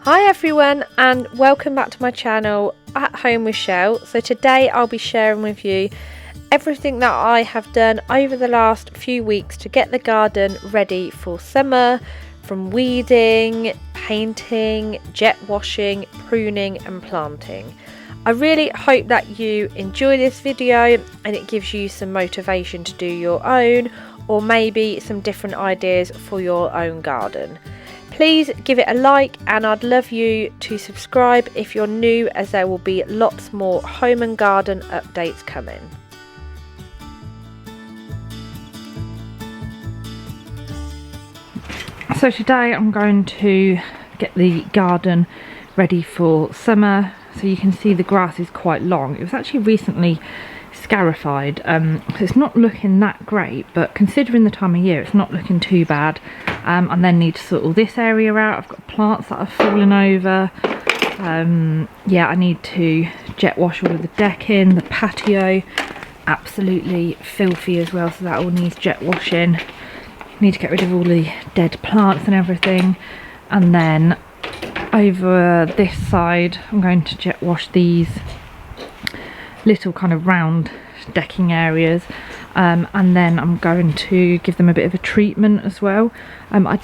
Hi everyone and welcome back to my channel At Home with Shell. So today I'll be sharing with you everything that I have done over the last few weeks to get the garden ready for summer, from weeding, painting, jet washing, pruning and planting. I really hope that you enjoy this video and it gives you some motivation to do your own, or maybe some different ideas for your own garden. Please give it a like and I'd love you to subscribe if you're new, as there will be lots more home and garden updates coming. So today I'm going to get the garden ready for summer. So you can see the grass is quite long. It was actually recently scarified, so it's not looking that great, but considering the time of year it's not looking too bad. I then need to sort all this area out. I've got plants that have fallen over. Yeah, I need to jet wash all of the decking, the patio, absolutely filthy as well, so that all needs jet washing. Need to get rid of all the dead plants and everything. And then over this side I'm going to jet wash these little kind of round decking areas, and then I'm going to give them a bit of a treatment as well. I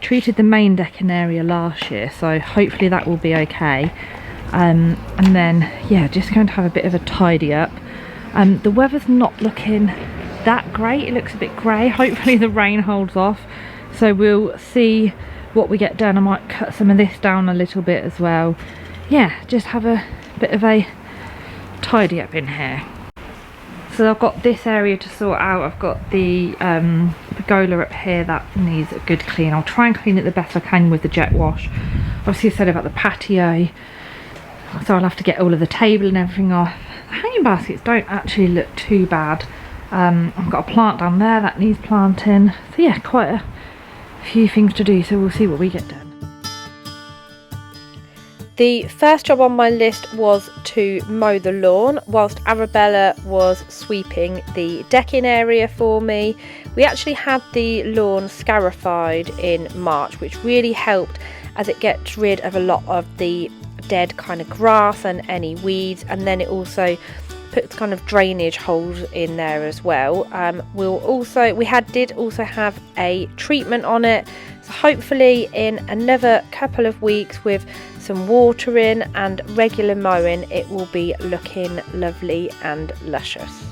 treated the main decking area last year, so hopefully that will be okay. And then yeah, just going to have a bit of a tidy up. The weather's not looking that great, it looks a bit grey. Hopefully the rain holds off, so we'll see what we get done. I might cut some of this down a little bit as well. Yeah, just have a bit of a tidy up in here. So I've got this area to sort out. I've got the pergola up here that needs a good clean. I'll try and clean it the best I can with the jet wash. Obviously I said about the patio, so I'll have to get all of the table and everything off. The hanging baskets don't actually look too bad. I've got a plant down there that needs planting. So yeah, quite a few things to do, so we'll see what we get done. The first job on my list was to mow the lawn whilst Arabella was sweeping the decking area for me. We actually had the lawn scarified in March, which really helped as it gets rid of a lot of the dead kind of grass and any weeds, and then it also puts kind of drainage holes in there as well. We did also have a treatment on it, so hopefully in another couple of weeks with some watering and regular mowing it will be looking lovely and luscious.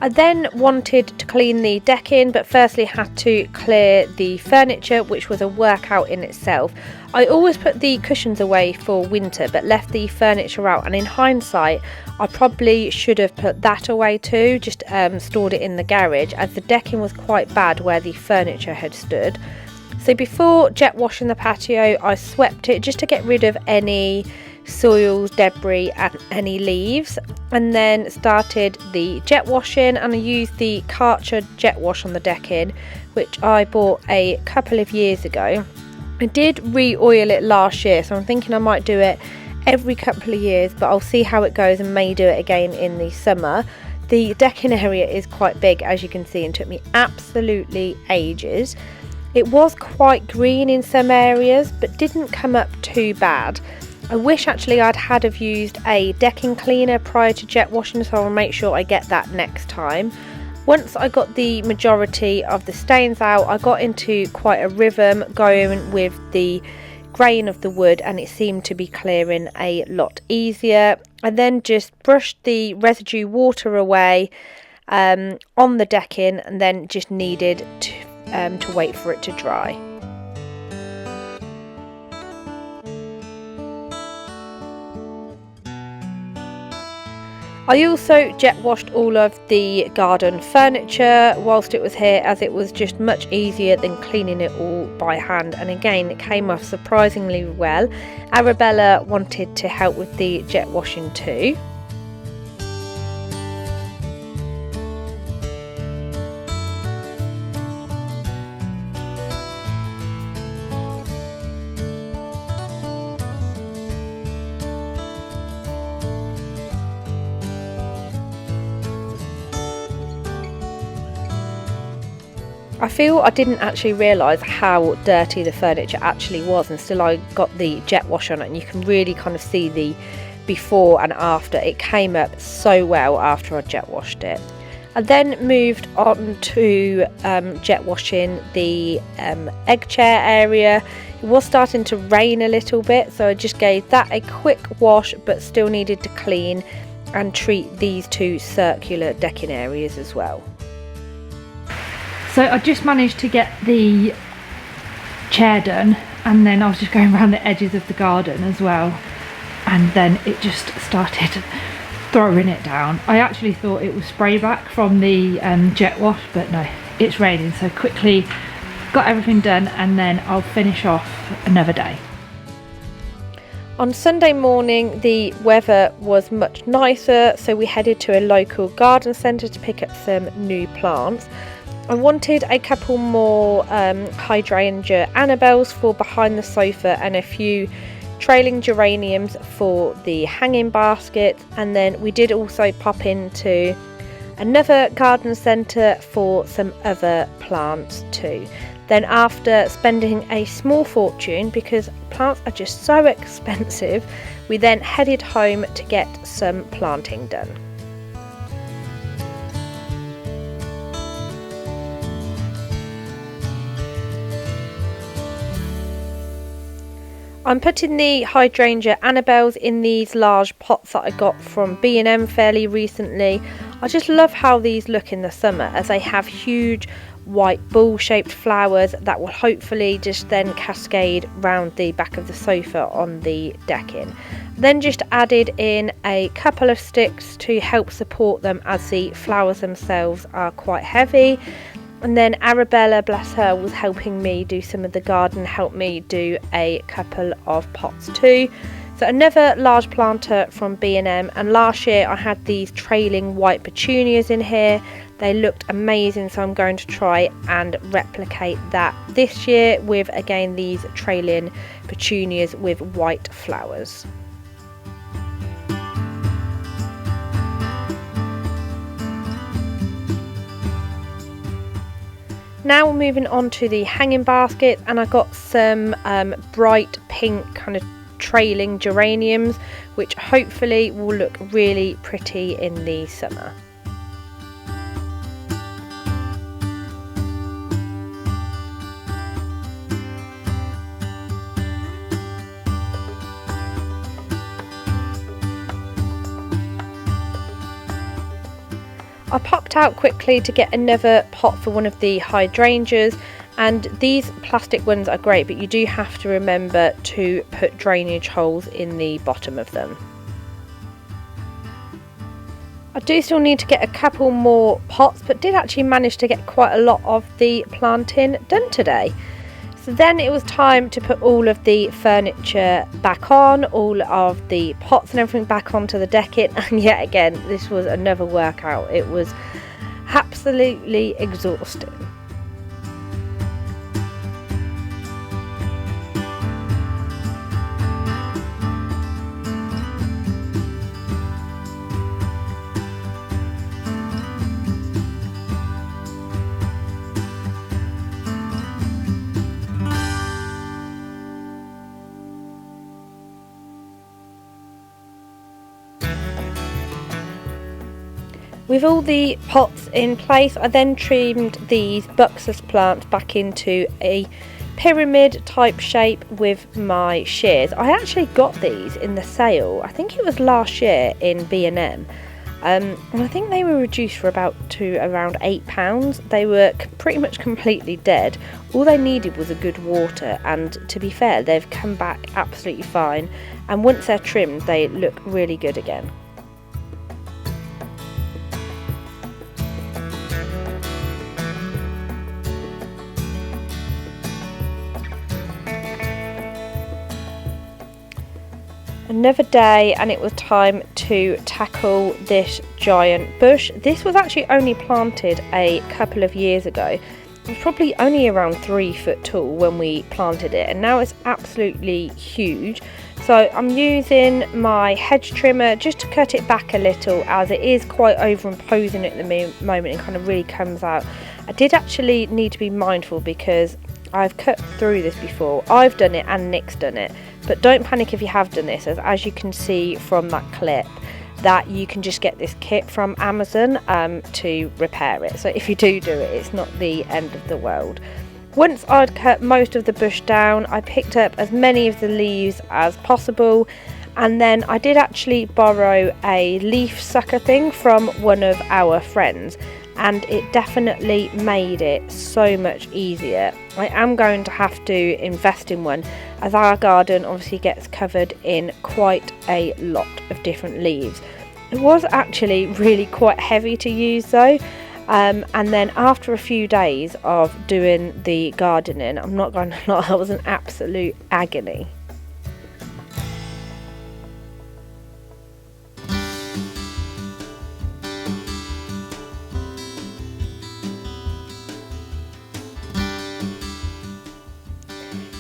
I then wanted to clean the decking, but firstly had to clear the furniture, which was a workout in itself. I always put the cushions away for winter but left the furniture out, and in hindsight I probably should have put that away too, just stored it in the garage, as the decking was quite bad where the furniture had stood. So before jet washing the patio I swept it just to get rid of any soils, debris and any leaves, and then started the jet washing, and I used the Karcher jet wash on the decking, which I bought a couple of years ago. I did re-oil it last year, so I'm thinking I might do it every couple of years, but I'll see how it goes and may do it again in the summer. The decking area is quite big, as you can see, and took me absolutely ages. It was quite green in some areas but didn't come up too bad. I wish actually I'd have used a decking cleaner prior to jet washing, so I'll make sure I get that next time. Once I got the majority of the stains out, I got into quite a rhythm going with the grain of the wood, and it seemed to be clearing a lot easier. I then just brushed the residue water away on the decking, and then just needed to wait for it to dry. I also jet washed all of the garden furniture whilst it was here, as it was just much easier than cleaning it all by hand, and again it came off surprisingly well. Arabella wanted to help with the jet washing too. I feel I didn't actually realise how dirty the furniture actually was until I got the jet wash on it, and you can really kind of see the before and after. It came up so well after I jet washed it. I then moved on to jet washing the egg chair area. It was starting to rain a little bit, so I just gave that a quick wash, but still needed to clean and treat these two circular decking areas as well. So I just managed to get the chair done, and then I was just going around the edges of the garden as well, and then it just started throwing it down. I actually thought it was spray back from the jet wash, but no, it's raining, so quickly got everything done, and then I'll finish off another day. On Sunday morning the weather was much nicer, so we headed to a local garden centre to pick up some new plants. I wanted a couple more hydrangea Annabelles for behind the sofa, and a few trailing geraniums for the hanging basket, and then we did also pop into another garden centre for some other plants too. Then after spending a small fortune, because plants are just so expensive, we then headed home to get some planting done. I'm putting the hydrangea Annabelles in these large pots that I got from B&M fairly recently. I just love how these look in the summer, as they have huge white ball shaped flowers that will hopefully just then cascade round the back of the sofa on the decking. Then just added in a couple of sticks to help support them, as the flowers themselves are quite heavy. And then Arabella, bless her, was helping me do some of the garden, helped me do a couple of pots too. So another large planter from B&M, and last year I had these trailing white petunias in here. They looked amazing, so I'm going to try and replicate that this year with, again, these trailing petunias with white flowers. Now we're moving on to the hanging basket, and I got some bright pink kind of trailing geraniums, which hopefully will look really pretty in the summer. I popped out quickly to get another pot for one of the hydrangeas, and these plastic ones are great, but you do have to remember to put drainage holes in the bottom of them. I do still need to get a couple more pots, but did actually manage to get quite a lot of the planting done today. So then it was time to put all of the furniture back on, all of the pots and everything back onto the decking, and yet again this was another workout. It was absolutely exhausting. With all the pots in place, I then trimmed these buxus plants back into a pyramid type shape with my shears. I actually got these in the sale, I think it was last year in B&M, and I think they were reduced for around £8. They were pretty much completely dead. All they needed was a good water, and to be fair, they've come back absolutely fine, and once they're trimmed they look really good again. Another day, and it was time to tackle this giant bush. This was actually only planted a couple of years ago. It was probably only around 3 foot tall when we planted it, and now it's absolutely huge. So I'm using my hedge trimmer just to cut it back a little, as it is quite overimposing at the moment and kind of really comes out I did actually need to be mindful because I've cut through this before. I've done it and Nick's done it, but don't panic if you have done this, as you can see from that clip, that you can just get this kit from Amazon to repair it. So if you do it, it's not the end of the world. Once I'd cut most of the bush down, I picked up as many of the leaves as possible, and then I did actually borrow a leaf sucker thing from one of our friends, and it definitely made it so much easier. I am going to have to invest in one, as our garden obviously gets covered in quite a lot of different leaves. It was actually really quite heavy to use though, and then after a few days of doing the gardening, I'm not going to lie, that was an absolute agony.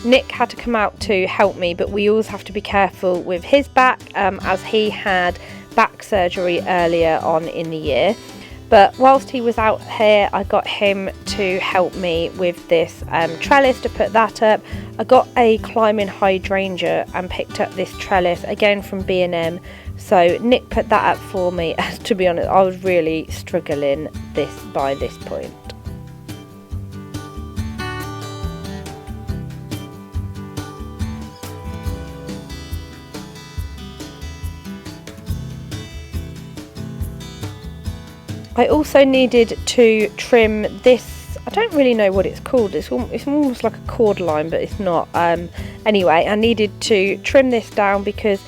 Nick had to come out to help me, but we always have to be careful with his back, as he had back surgery earlier on in the year. But whilst he was out here, I got him to help me with this trellis to put that up. I got a climbing hydrangea and picked up this trellis again from B&M. So Nick put that up for me. To be honest, I was really struggling by this point. I also needed to trim this, I don't really know what it's called, it's almost like a cord line, but it's not. Anyway, I needed to trim this down because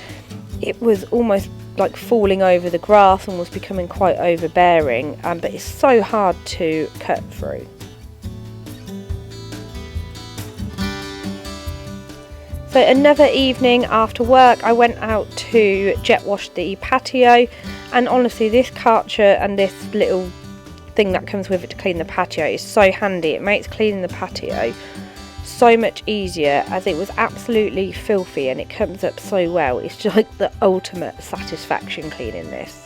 it was almost like falling over the grass and was becoming quite overbearing, but it's so hard to cut through. So another evening after work, I went out to jet wash the patio, and honestly this Karcher and this little thing that comes with it to clean the patio is so handy. It makes cleaning the patio so much easier, as it was absolutely filthy and it comes up so well. It's just like the ultimate satisfaction cleaning this.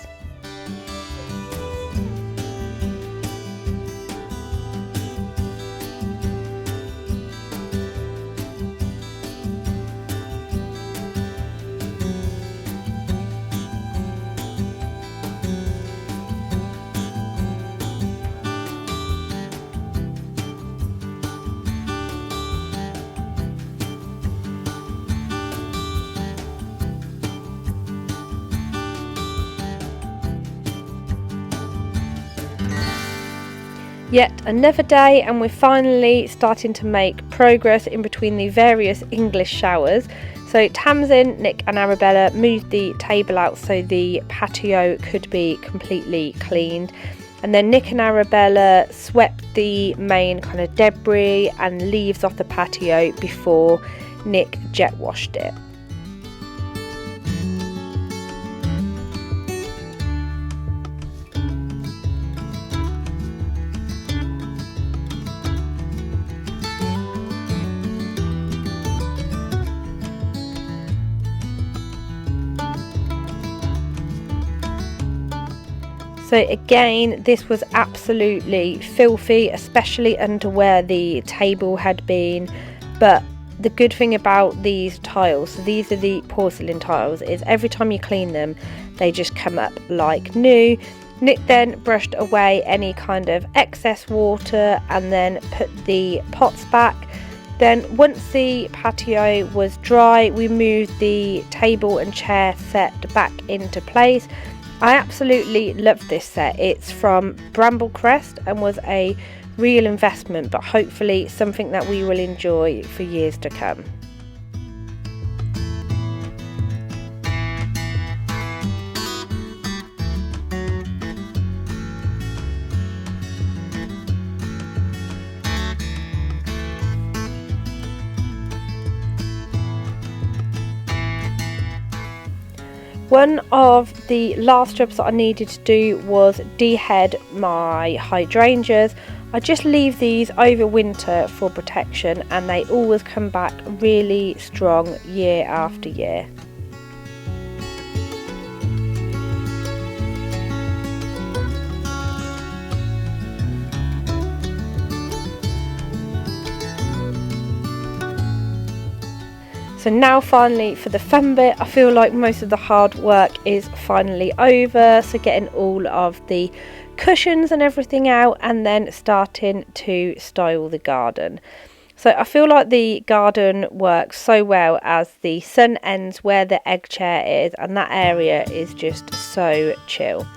Yet another day, and we're finally starting to make progress in between the various English showers. So Tamsin, Nick and Arabella moved the table out so the patio could be completely cleaned, and then Nick and Arabella swept the main kind of debris and leaves off the patio before Nick jet washed it. So again, this was absolutely filthy, especially under where the table had been. But the good thing about these tiles, so these are the porcelain tiles, is every time you clean them, they just come up like new. Nick then brushed away any kind of excess water and then put the pots back. Then once the patio was dry, we moved the table and chair set back into place. I absolutely love this set. It's from Bramblecrest and was a real investment, but hopefully something that we will enjoy for years to come. One of the last jobs that I needed to do was dehead my hydrangeas. I just leave these over winter for protection, and they always come back really strong year after year. So now finally for the fun bit, I feel like most of the hard work is finally over. So getting all of the cushions and everything out, and then starting to style the garden. So I feel like the garden works so well as the sun ends where the egg chair is, and that area is just so chill.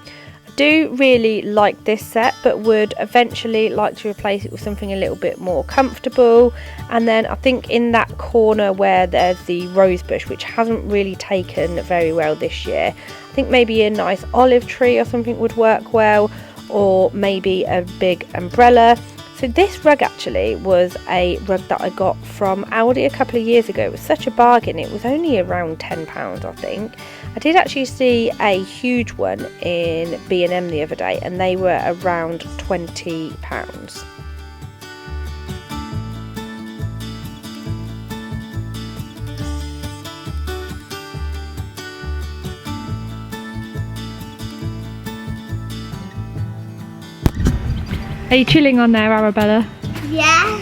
I do really like this set, but would eventually like to replace it with something a little bit more comfortable. And then I think in that corner where there's the rose bush, which hasn't really taken very well this year, I think maybe a nice olive tree or something would work well, or maybe a big umbrella. So this rug actually was a rug that I got from Aldi a couple of years ago. It was such a bargain. It was only around £10, I think. I did actually see a huge one in B&M the other day, and they were around £20. Are you chilling on there, Arabella? Yeah.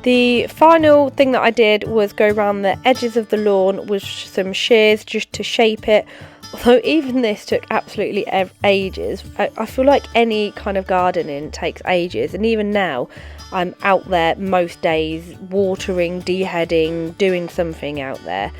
The final thing that I did was go around the edges of the lawn with some shears just to shape it. Although even this took absolutely ages. I feel like any kind of gardening takes ages, and even now I'm out there most days watering, deheading, doing something out there.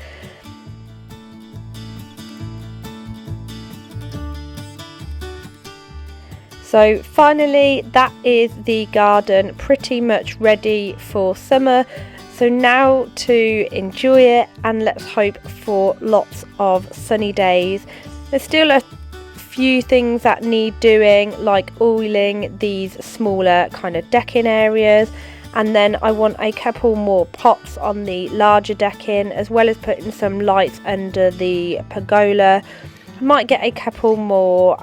So finally, that is the garden pretty much ready for summer. So now to enjoy it, and let's hope for lots of sunny days. There's still a few things that need doing, like oiling these smaller kind of decking areas. And then I want a couple more pots on the larger decking, as well as putting some lights under the pergola. I might get a couple more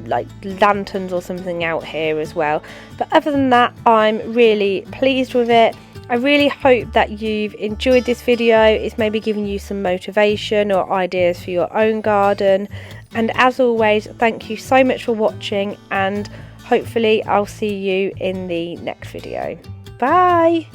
like lanterns or something out here as well. But other than that, I'm really pleased with it. I really hope that you've enjoyed this video. It's maybe giving you some motivation or ideas for your own garden. And as always, thank you so much for watching, and hopefully I'll see you in the next video. Bye!